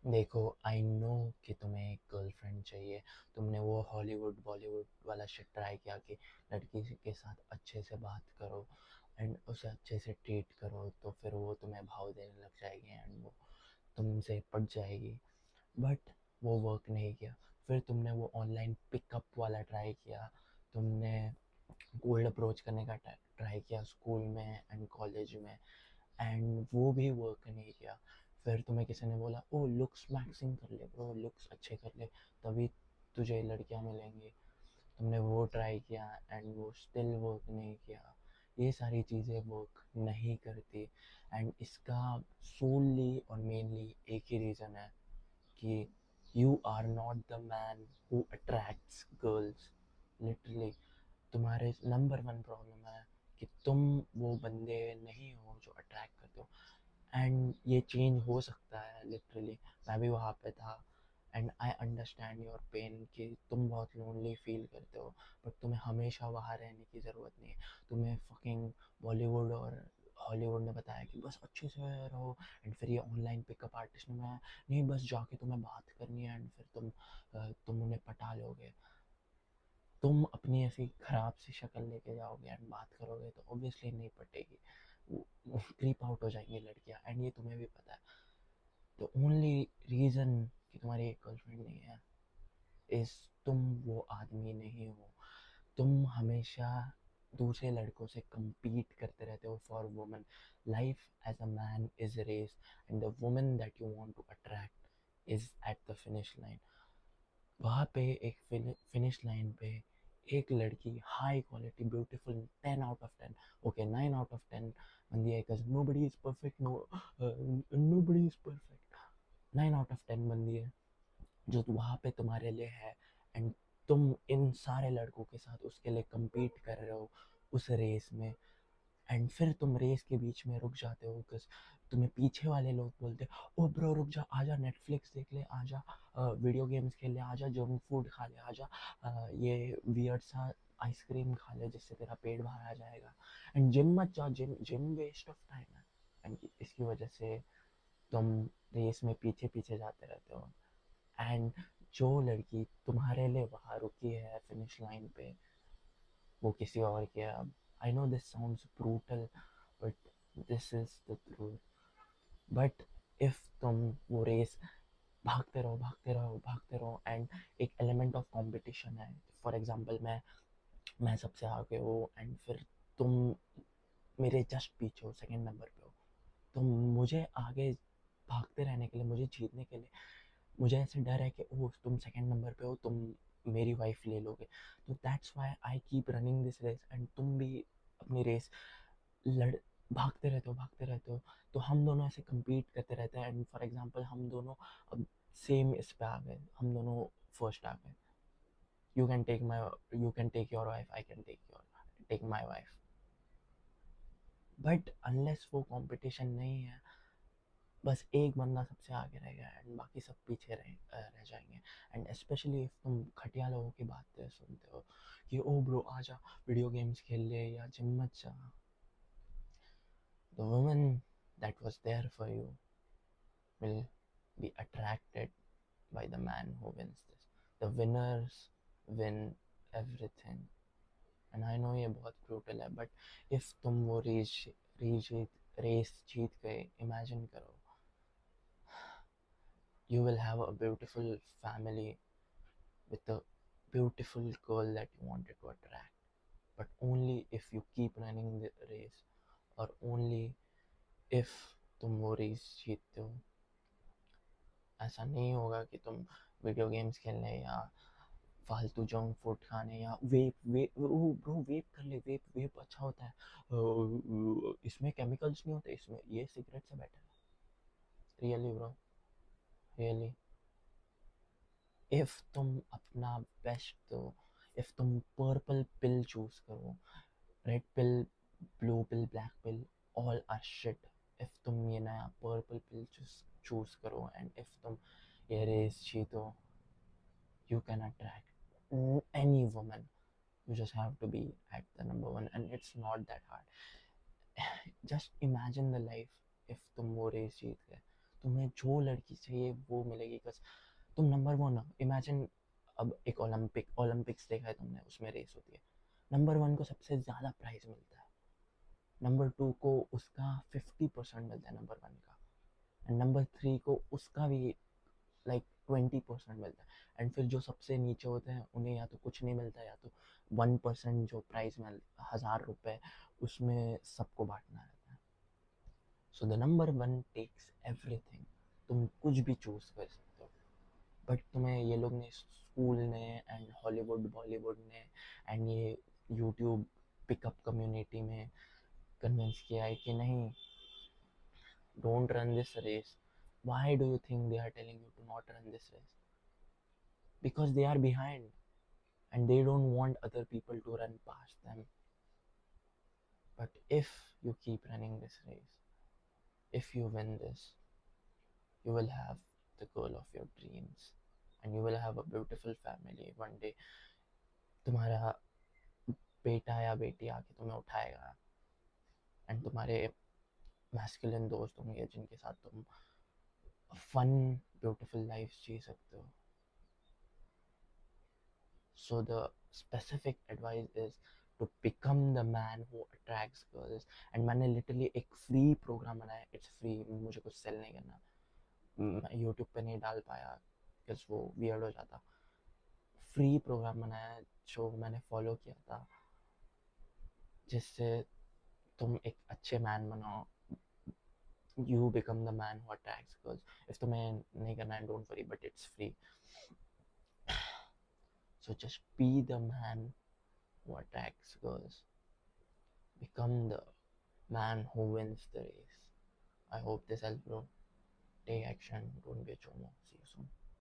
देखो, I know कि तुम्हें एक गर्लफ्रेंड चाहिए। तुमने वो हॉलीवुड बॉलीवुड वाला शिट ट्राई किया कि लड़की के साथ अच्छे से बात करो एंड उसे अच्छे से ट्रीट करो, तो फिर वो तुम्हें भाव देने लग जाएगी एंड वो तुमसे पट जाएगी। बट वो वर्क नहीं किया। फिर तुमने वो ऑनलाइन पिकअप वाला ट्राई किया। तुमने कोल्ड अप्रोच करने का ट्राई किया स्कूल में एंड कॉलेज में, एंड वो भी वर्क नहीं किया। फिर तुम्हें किसी ने बोला ओ लुक्स मैक्सिंग कर ले ब्रो, लुक्स अच्छे कर ले तभी तुझे लड़कियां मिलेंगी। तुमने वो ट्राई किया एंड वो स्टिल वर्क नहीं किया। ये सारी चीज़ें वर्क नहीं करती एंड इसका सोलली और मेनली एक ही रीज़न है कि you are not the man who attracts girls. Literally तुम्हारे नंबर वन प्रॉब्लम है कि तुम वो बंदे नहीं हो जो अट्रैक्ट करते हो। एंड ये चेंज हो सकता है लिटरली। मैं भी वहाँ पे था and I understand your pain कि तुम बहुत लोनली फील करते हो। बट तुम्हें हमेशा वहाँ रहने की ज़रूरत नहीं है। तुम्हें फकिंग बॉलीवुड और हॉलीवुड ने बताया कि बस अच्छे से रहो, एंड फिर ये ऑनलाइन पिकअप आर्टिस्ट में नहीं, बस जाके तुम्हें बात करनी है एंड फिर तुम उन्हें पटा लोगे। तुम अपनी ऐसी खराब सी शक्ल लेके जाओगे एंड बात करोगे तो ऑब्वियसली नहीं पटेगी। क्रीप आउट हो जाएंगी लड़कियां एंड ये तुम्हें भी पता है। द ओनली रीज़न कि तुम्हारी एक गर्लफ्रेंड नहीं है इस तुम वो आदमी नहीं हो। तुम हमेशा दूसरे लड़कों से compete करते रहते हो for women. Life as a man is a race and the women that you want to attract is at the finish line. वहाँ पे एक फिनिश लाइन पे एक लड़की high quality beautiful 10 out of 10, okay 9 out of 10 बंदी है, because nobody is perfect, nobody is perfect. 9 out of 10 बंदी है जो वहाँ पे तुम्हारे लिए है एंड तुम इन सारे लड़कों के साथ उसके लिए compete कर रहे हो उस रेस में। एंड फिर तुम रेस के बीच में रुक जाते हो बिकॉज तुम्हें पीछे वाले लोग बोलते ओ ब्रो रुक जा, आजा नेटफ्लिक्स देख ले, आजा वीडियो गेम्स खेल ले, आजा जंक फूड खा ले, आजा ये वियर्ड सा आइसक्रीम खा ले जिससे तेरा पेट बाहर आ जाएगा। एंड जिम मत जा, gym gym waste of time है। एंड इसकी वजह से तुम रेस में पीछे पीछे जाते रहते हो। एंड जो लड़की तुम्हारे लिए वहाँ रुकी है फिनिश लाइन पे वो किसी और की है। अब I know this sounds brutal but this is the truth. But if तुम वो रेस भागते रहो एंड एक एलिमेंट ऑफ कंपटीशन है। फॉर एग्जांपल मैं सबसे आगे हूँ एंड फिर तुम मेरे जस्ट पीछे हो, सेकंड नंबर पे हो। तो मुझे आगे भागते रहने के लिए, मुझे जीतने के लिए मुझे ऐसे डर है कि ओह तुम सेकंड नंबर पे हो, तुम मेरी वाइफ ले लोगे। तो that's why I keep running this race and तुम भी अपनी रेस लड़ भागते रहते हो। तो हम दोनों ऐसे compete करते रहते हैं एंड फॉर एग्जांपल हम दोनों अब सेम इस पे आ गए, हम दोनों फर्स्ट आ गए। You can take my you can take your wife, I can take my wife. But unless वो कंपटीशन नहीं है, बस एक बंदा सबसे आगे रहेगा एंड बाकी सब पीछे रह जाएंगे। एंड स्पेशली इफ तुम घटिया लोगों की बातें सुनते हो कि ओ ब्रो आजा वीडियो गेम्स खेल ले या जिम मत जा। The woman that was there for you will be attracted by the man who wins this. The winners win everything. And I know ये बहुत brutal है but if तुम वो रेस जीत गए, imagine करो, you will have a beautiful family with a beautiful girl that you wanted to attract, but only if you keep running the race, or only if तुम वो race जीतते हो। ऐसा नहीं होगा कि तुम वीडियो गेम्स खेलने या फालतू जंक फूड खाने या वेप वेप ओ ब्रो वेप कर ले, वेप वेप अच्छा होता है। इसमें केमिकल्स नहीं होते, इसमें ये सिगरेट से बेटर है। Really bro, really. इफ तुम अपना बेस्ट दो, इफ तुम पर्पल पिल चूज करो, red pill, blue pill, black pill, all are shit. If तुम ये नया पर्पल पिल चूज करो एंड इफ तुम ये रेस जीतो, you can attract any woman. You just have to be at the number one and it's not that hard. Just imagine the life if तुम वो race जीत गए। तुम्हें जो लड़की चाहिए वो मिलेगी, बस तुम नंबर वन हो। इमेजिन, अब एक ओलंपिक्स देखा है तुमने, उसमें रेस होती है, नंबर वन को सबसे ज़्यादा प्राइज मिलता है, नंबर टू को उसका 50% मिलता है नंबर वन का, एंड नंबर थ्री को उसका भी लाइक 20% मिलता है, एंड फिर जो सबसे नीचे होते हैं उन्हें या तो कुछ नहीं मिलता, या तो 1% जो प्राइस में 1000 रुपये, उसमें सबको बांटना रहता है। So the number one takes everything. तुम कुछ भी चूज कर सकते हो, बट तुम्हें ये लोग ने, स्कूल ने एंड हॉलीवुड बॉलीवुड ने एंड ये यूट्यूब पिकअप कम्युनिटी में कन्विंस किया है कि नहीं, don't run this race. Why do you think they are telling you to not run this race? Because they are behind and they don't want other people to run past them. But if you keep running this race, if you win this, you will have the girl of your dreams and you will have a beautiful family. One day तुम्हारा बेटा या बेटी आके तुम्हें उठाएगा and तुम्हारे masculine दोस्त होंगे जिनके साथ तुम फन ब्यूटीफुल लाइफ जी सकते हो. So the specific advice is to become the man who attracts girls. And मैंने literally एक free program बनाया, it's free, मुझे कुछ sell नहीं करना, मैं YouTube पे नहीं डाल पाया because वो weird हो जाता. फ्री प्रोग्राम बनाया जो मैंने फॉलो किया था, जिससे तुम एक अच्छे मैन बनो. You become the man who attracts girls. if तुम्हें नहीं करना है, don't worry, but it's free. So just be the man who attracts girls. Become the man who wins the race. I hope this helped, bro. Take action. Don't be a chomo. See you soon.